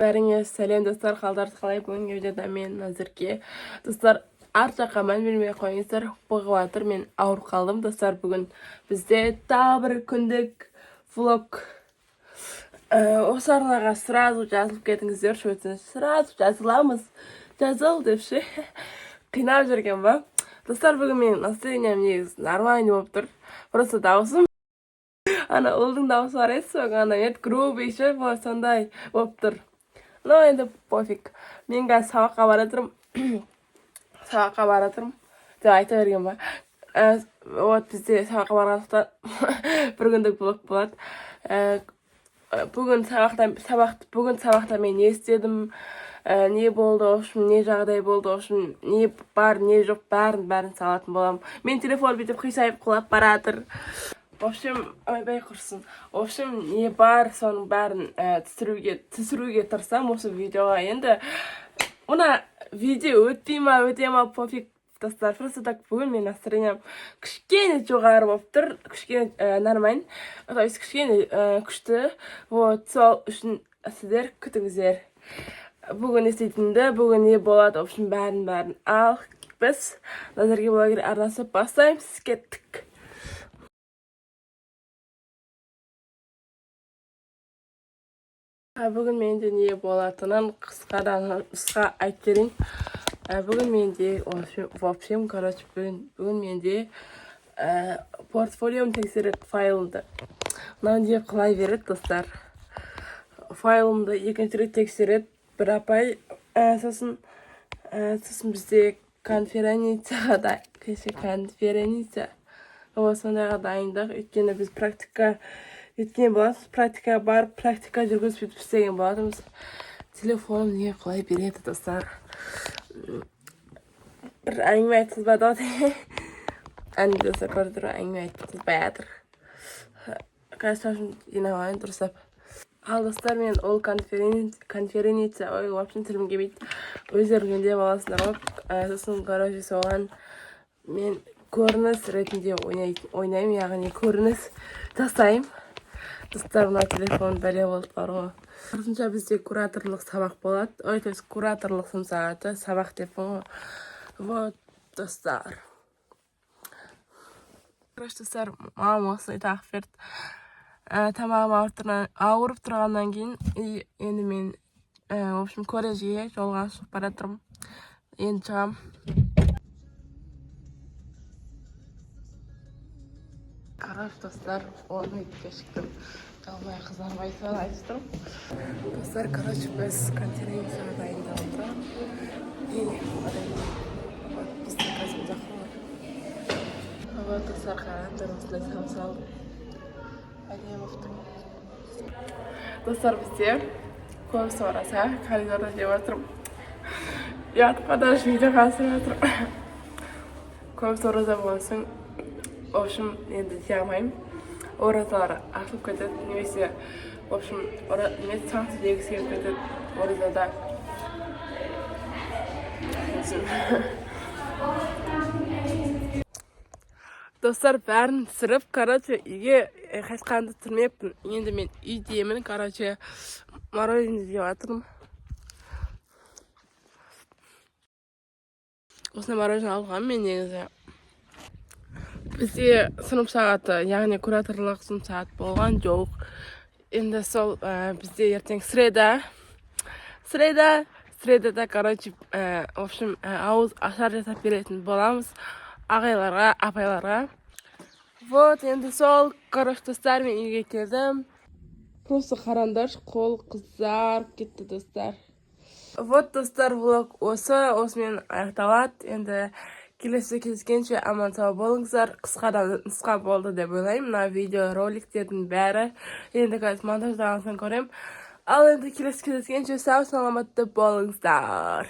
Бәріңе сәлем достар, қалдарыңыз қалай? Бүгінгі видеода мен Назерке. Достар, ар жаққа мән бермей қойыңыздар, бұғып жатыр, мен ауырып қалдым. Достар, бүгін бізде тағы бір күндік влог. Осы арнаға сразу жазылып кетіңіздер, шөйтсіз сразу жазыламыз. Жазыл депші. Қинап жүрген ба? Достар, бүгін мен настроением негізі нормальный болып тұр. Просто дауысым. Ана ұлдың дауысы бар еді, ана грубый ше, сондай болып тұр. Но енді пофиг. Мен қазір сабаққа бара жатырмын. Деп айта берген ба. Вот бізде сабаққа барғандықтан бір күндік блог болады. Бүгін сабақта мен не істедім, не болды, общем, не жағдай болды, общем, не бар, не жоқ, бәрін салатын боламын. Мен телефон бүйтіп қисайып құлап баратыр. В общем, ойбай құрсын. В общем, не бар, соның бәрін түсіруге тырысам осы видеоға. Енді мына видео өтпей ма, пофиг, достар. Просто так бүгін мен настроением кішкене жоғары болып тұр, кішкене нормально, то есть кішкене күшті. Вот, сол үшін сіздер күтіңіздер. Бүгін істейтінді, бүгін не болады, в общем, бәрін ал. Біз Назерке блогер арнасы бастаймыз, кеттік. Бүгін менде не болатынын қысқадан нұсқа айтып берейін. Бүгін менде, в общем, бүгін менде портфолиом тексереді файлымды. Мынау құлай береді, достар. Файлымды екінші рет тексереді, бір апай. Сосын бізде конференцияға сондайға дайындық. Өйткені біз практика барып, практика жүргізіп істеген болатымыз. Телефоным не құлай береді, достар. Бір әңгіме айтқызбады ғой. Достар, көріп тұр, әңгіме айтқызбай жатыр. Қазір жинағайын дұрыстап. Ал достар, мен ол конференция, в общем, тілім келмейді. Өздеріңде боласындар ғой. Сосын, короче, соған мен көрініс ретінде ойнаймын, яғни көрініс жасаймын. Достар, мына телефон бәле болды бар ғой. Артынша бізде кураторлық сабақ болады. То есть кураторлық сын сағаты сабақ деп ғой. Вот, достар. Короче, достар, мамам осылай тағып берді. Тамағым ауырып тұрғаннан кейін, енді мен, в общем, колледжге жолға шығып бара жатырмын. Енді шығам. Короче, достар, 10 минут кешіктім. Қалмай қызармай сон айтып тұрмын. Достар, короче, біз конференцияға дайындалып отырамыз. Біздің қазір жақын. Вот, достар, қараңдар, осылай салып. Әдем ұқтым. Достар, бізде көбісі ораса, коридорда жеп отырмын. Ятып қадар видео қасырып отырмын. Көбісі ораза болсын. В общем, енді жей алмаймын. Оразалар ашылып кетеді, немесе, в общем, санкция дегісі келіп кетеді оразада. Достар, бәрін түсіріп, короче, үйге қайтқанды тұрмеппін. Енді мен үйдемін, короче, мороженое жеп жатырмын. Осындай мороженое алғам мен негізі. Бізде сынып сағаты, яғни кураторлық сынып сағат болған жоқ. Енді сол бізде ертең средада, короче, в общем, ауыз ашар жасап беретін боламыз ағайларға, апайларға. Вот, енді сол, короче, достар, мен үйге келдім. Просто қарандар, қол қызарып кетті, достар. Вот, достар, влог осымен аяқталады. Енді келесі кездескенше аман сау болыңыздар. Қысқадан нұсқа болды деп ойлаймын. Мына видео роликтердің бәрі. Енді қазір монтаждағансын көрем. Ал енді келесі кездескенше сау саламатты болыңыздар.